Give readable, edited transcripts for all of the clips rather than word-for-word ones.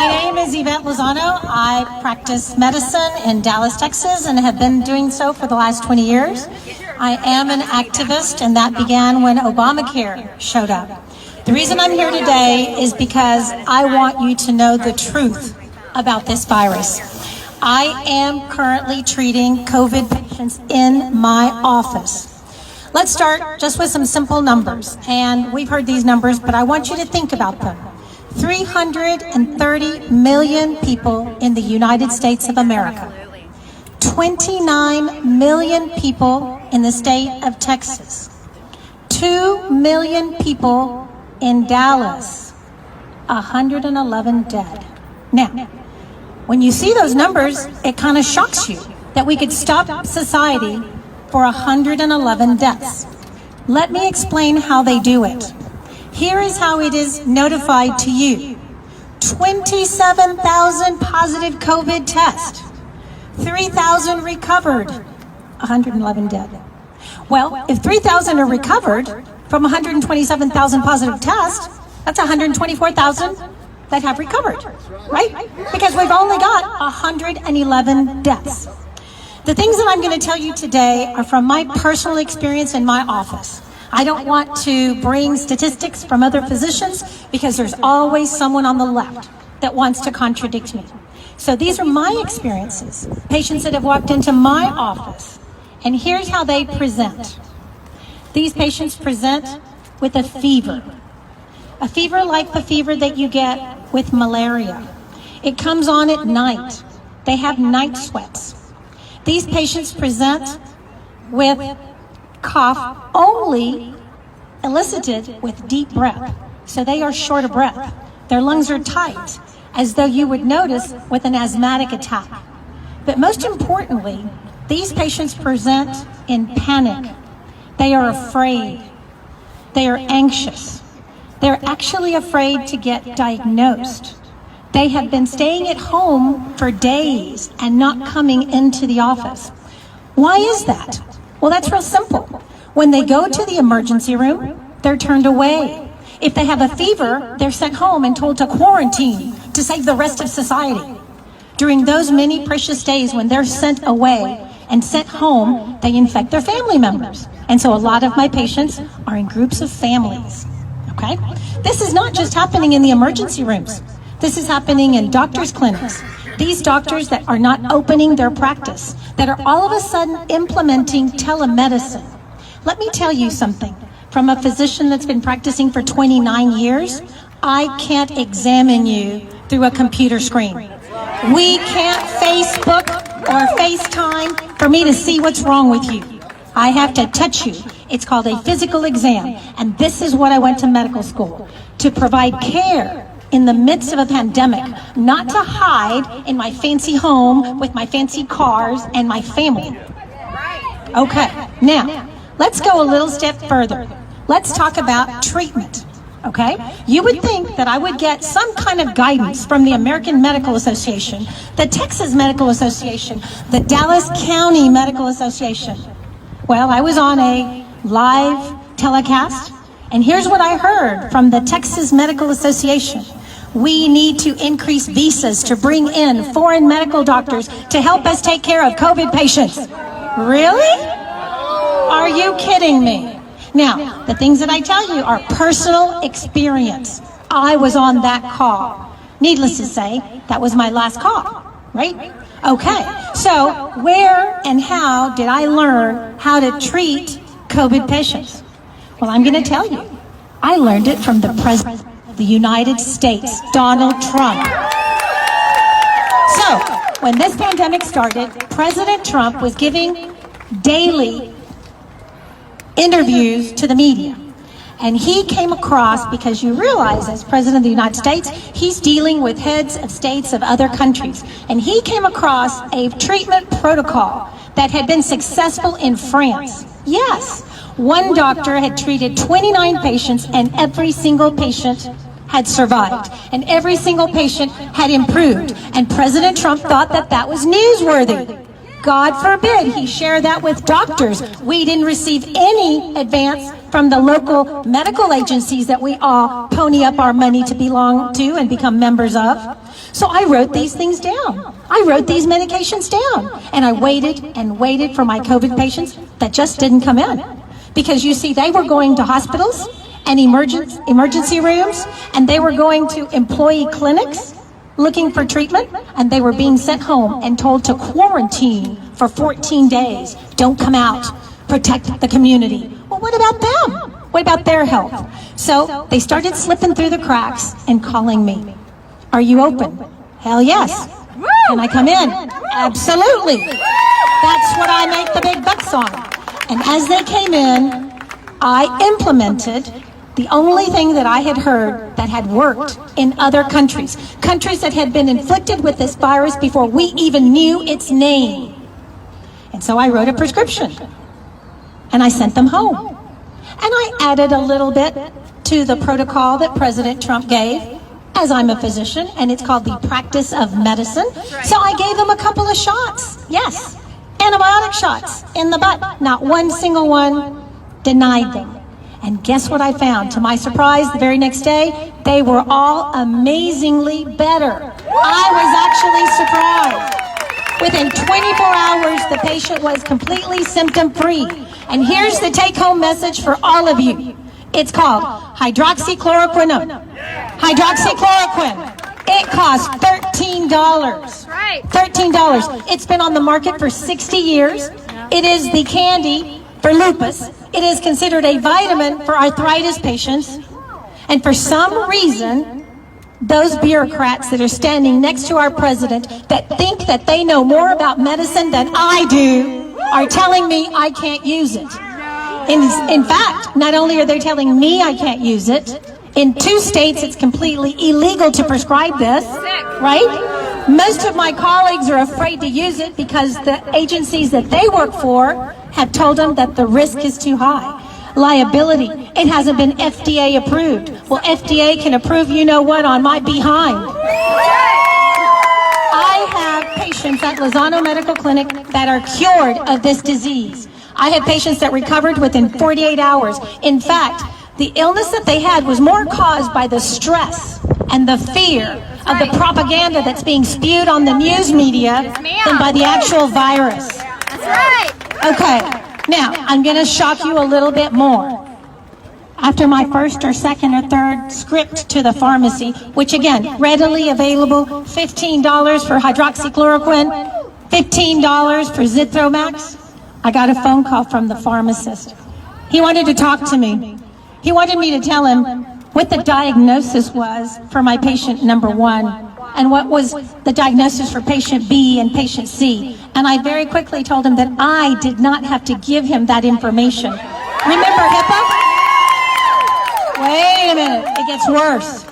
My name is Yvette Lozano. I practice medicine in Dallas, Texas, and have been doing so for the last 20 years. I am an activist, and that began when Obamacare showed up. The reason I'm here today is because I want you to know the truth about this virus. I am currently treating COVID patients in my office. Let's start just with some simple numbers, and we've heard these numbers, but I want you to think about them. 330 million people in the United States of America. 29 million people in the state of Texas. 2 million people in Dallas. 111 dead. Now, when you see those numbers, it kind of shocks you that we could stop society for 111 deaths. Let me explain how they do it. Here is how it is notified to you. 27,000 positive COVID tests, 3,000 recovered, 111 dead. Well, if 3,000 are recovered from 127,000 positive tests, that's 124,000 that have recovered, right? Because we've only got 111 deaths. The things that I'm going to tell you today are from my personal experience in my office. I don't want to bring statistics from other physicians because there's always someone on the left that wants to contradict me. So these are my experiences, patients that have walked into my office, and here's how they present. These patients present with a fever like the fever that you get with malaria. It comes on at night. They have night sweats. These patients present with cough only elicited with deep breath. So they are short of breath. Their lungs are tight, as though you would notice with an asthmatic attack. But most importantly, these patients present in panic. They are afraid. They are anxious. They're actually afraid to get diagnosed. They have been staying at home for days and not coming into the office. Why is that? Well, that's real simple. When they go to the emergency room, they're turned away. If they have a fever, they're sent home and told to quarantine to save the rest of society. During those many precious days when they're sent away and sent home, they infect their family members. And so a lot of my patients are in groups of families, okay? This is not just happening in the emergency rooms. This is happening in doctors' clinics. These doctors that are not opening their practice, that are all of a sudden implementing telemedicine. Let me tell you something. From a physician that's been practicing for 29 years, I can't examine you through a computer screen. We can't Facebook or FaceTime for me to see what's wrong with you. I have to touch you. It's called a physical exam. And this is what I went to medical school, to provide care in the midst of a pandemic, not to hide in my fancy home with my fancy cars and my family. Okay, now, let's go a little step further. Let's talk about treatment, okay? You would think that I would get some kind of guidance from the American Medical Association, the Texas Medical Association, the Dallas County Medical Association. Well, I was on a live telecast, and here's what I heard from the Texas Medical Association. We need to increase visas to bring in foreign medical doctors to help us take care of COVID patients. Really? Are you kidding me? Now, the things that I tell you are personal experience. I was on that call. Needless to say, that was my last call, right? Okay, so where and how did I learn how to treat COVID patients? Well, I'm going to tell you. I learned it from the President of the United States, Donald Trump. So, when this pandemic started, President Trump was giving daily interviews to the media. And he came across, because you realize as President of the United States, he's dealing with heads of states of other countries. And he came across a treatment protocol that had been successful in France. Yes, one doctor had treated 29 patients and every single patient had survived. And every single patient had improved. And President Trump thought that that was newsworthy. God forbid he share that with doctors. We didn't receive any advance from the local medical agencies that we all pony up our money to belong to and become members of. So I wrote these things down. I wrote these medications down. And I waited and waited for my COVID patients that just didn't come in. Because you see, they were going to hospitals and emergency rooms, and they were going to employee clinics looking for treatment, and they were being sent home and told to quarantine for 14 days. Don't come out. Protect the community. Well, what about them? What about their health? So they started slipping through the cracks and calling me. Are you open? Hell yes. Can I come in? Absolutely. That's what I make the big bucks on. And as they came in, I implemented the only thing that I had heard that had worked in other countries, countries that had been inflicted with this virus before we even knew its name. And so I wrote a prescription, and I sent them home. And I added a little bit to the protocol that President Trump gave, as I'm a physician, and it's called the practice of medicine. So I gave them a couple of shots, yes, antibiotic shots in the butt. Not one single one denied them. And guess what I found? To my surprise, the very next day, they were all amazingly better. I was actually surprised. Within 24 hours, the patient was completely symptom-free. And here's the take-home message for all of you. It's called hydroxychloroquine. Hydroxychloroquine. It costs $13. $13. It's been on the market for 60 years. It is the candy for lupus. It is considered a vitamin for arthritis patients. And for some reason, those bureaucrats that are standing next to our president that think that they know more about medicine than I do are telling me I can't use it. In fact, not only are they telling me I can't use it, in 2 states it's completely illegal to prescribe this, right? Most of my colleagues are afraid to use it because the agencies that they work for have told them that the risk is too high. Liability, it hasn't been FDA approved. Well, FDA can approve you know what on my behind. I have patients at Lozano Medical Clinic that are cured of this disease. I have patients that recovered within 48 hours. In fact, the illness that they had was more caused by the stress and the fear of the propaganda that's being spewed on the news media than by the actual virus. That's right. Okay, now I'm going to shock you a little bit more. After my first or second or third script to the pharmacy, which again, readily available, $15 for hydroxychloroquine, $15 for Zithromax, I got a phone call from the pharmacist. He wanted to talk to me. He wanted me to tell him what the diagnosis was for my patient number 1 and what was the diagnosis for patient B and patient C. And I very quickly told him that I did not have to give him that information. Remember HIPAA? Wait a minute, it gets worse.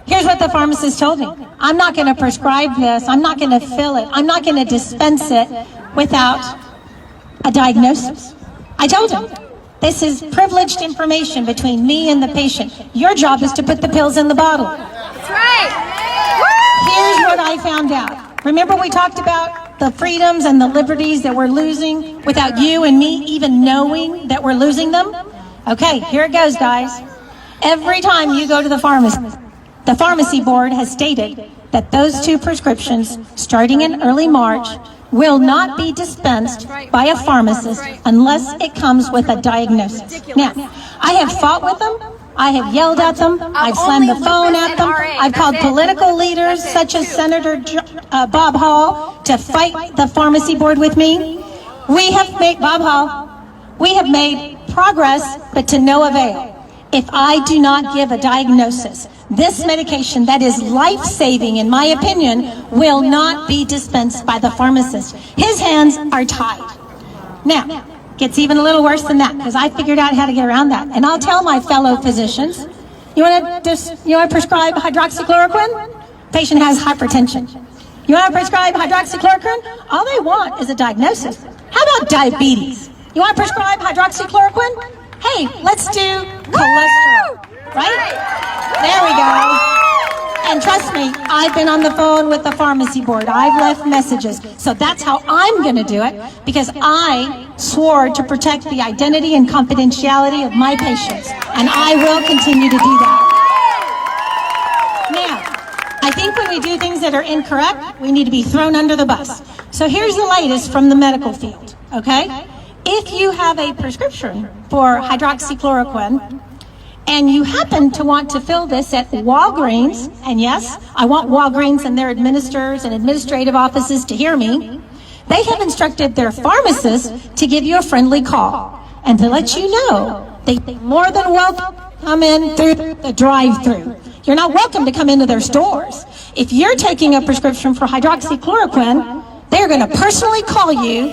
Here's what the pharmacist told me. I'm not going to prescribe this. I'm not going to fill it. I'm not going to dispense it without a diagnosis. I told him, this is privileged information between me and the patient. Your job is to put the pills in the bottle. That's right. Here's what I found out. Remember we talked about the freedoms and the liberties that we're losing without you and me even knowing that we're losing them? Okay, here it goes, guys. Every time you go to the pharmacy board has stated that those 2 prescriptions, starting in early March, will not be dispensed by a pharmacist unless it comes with a diagnosis. Now, I have fought with them. I have yelled at them. I've slammed the phone at them. I've called political leaders such as Senator Bob Hall to fight the pharmacy board with me. We have made, Bob Hall, we have made progress, but to no avail. If I do not give a diagnosis, this medication that is life-saving, in my opinion, will not be dispensed by the pharmacist. His hands are tied. Now, gets even a little worse than that, because I figured out how to get around that. And I'll tell my fellow physicians, you want to prescribe hydroxychloroquine? Patient has hypertension. You want to prescribe hydroxychloroquine? All they want is a diagnosis. How about diabetes? You want to prescribe hydroxychloroquine? Hey, let's do cholesterol, right? There we go. And trust me, I've been on the phone with the pharmacy board. I've left messages. So that's how I'm going to do it, because I swore to protect the identity and confidentiality of my patients. And I will continue to do that. Now, I think when we do things that are incorrect, we need to be thrown under the bus. So here's the latest from the medical field, okay? If you have a prescription for hydroxychloroquine, and you happen to want to fill this at Walgreens, and yes, I want Walgreens and their administrators and administrative offices to hear me, they have instructed their pharmacists to give you a friendly call and to let you know they more than welcome come in through the drive-through. You're not welcome to come into their stores. If you're taking a prescription for hydroxychloroquine, they're going to personally call you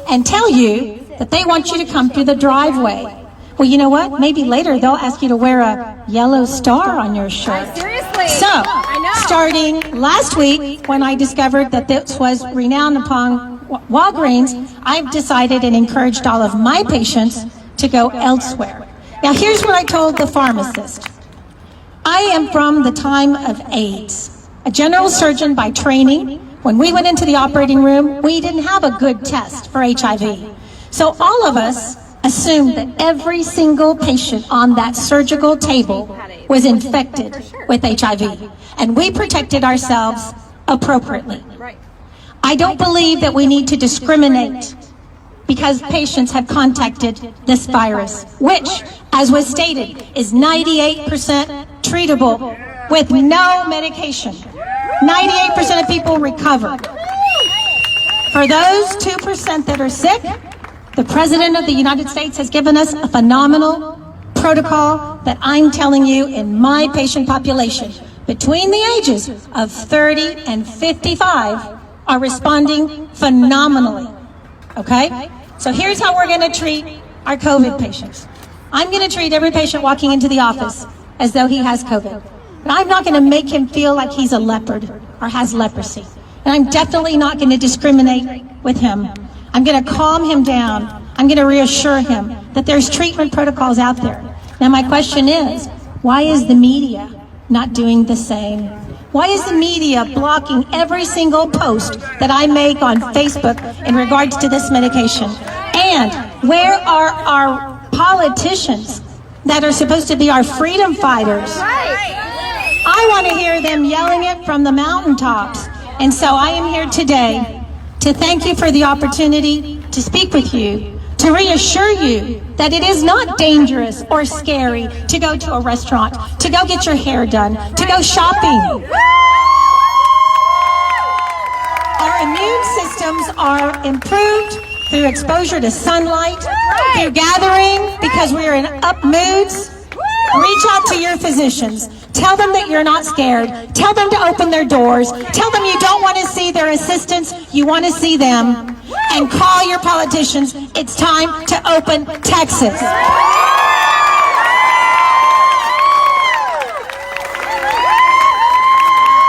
and tell you that they want you to come through the driveway. Well, you know what? Maybe later they'll ask you to wear a yellow star on your shirt. Seriously. So, I know. starting last week, when I discovered that this was renowned upon Walgreens, I've decided and encouraged all of my patients to go elsewhere. Now, here's what I told the pharmacist. I am from the time of AIDS. A general surgeon by training. When we went into the operating room, we didn't have a good test for HIV. So all of us assumed that every single patient on that surgical table was infected with HIV, and we protected ourselves appropriately. I don't believe that we need to discriminate because patients have contacted this virus, which, as was stated, is 98% treatable with no medication. 98% of people recover. For those 2% that are sick, the President of the United States has given us a phenomenal protocol that I'm telling you, in my patient population, between the ages of 30 and 55 are responding phenomenally, okay? So here's how we're gonna treat our COVID patients. I'm gonna treat every patient walking into the office as though he has COVID. But I'm not gonna make him feel like he's a leopard or has leprosy. And I'm definitely not gonna discriminate with him. I'm going to calm him down. I'm going to reassure him that there's treatment protocols out there. Now my question is, why is the media not doing the same? Why is the media blocking every single post that I make on Facebook in regards to this medication? And where are our politicians that are supposed to be our freedom fighters? I want to hear them yelling it from the mountaintops. And so I am here today to thank you for the opportunity to speak with you, to reassure you that it is not dangerous or scary to go to a restaurant, to go get your hair done, to go shopping. Our immune systems are improved through exposure to sunlight, through gathering, because we are in up moods. Reach out to your physicians. Tell them that you're not scared. Tell them to open their doors. Tell them you don't want to see their assistants. You want to see them. And call your politicians. It's time to open Texas.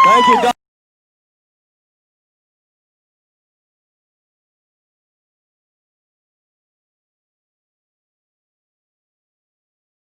Thank you, Dr.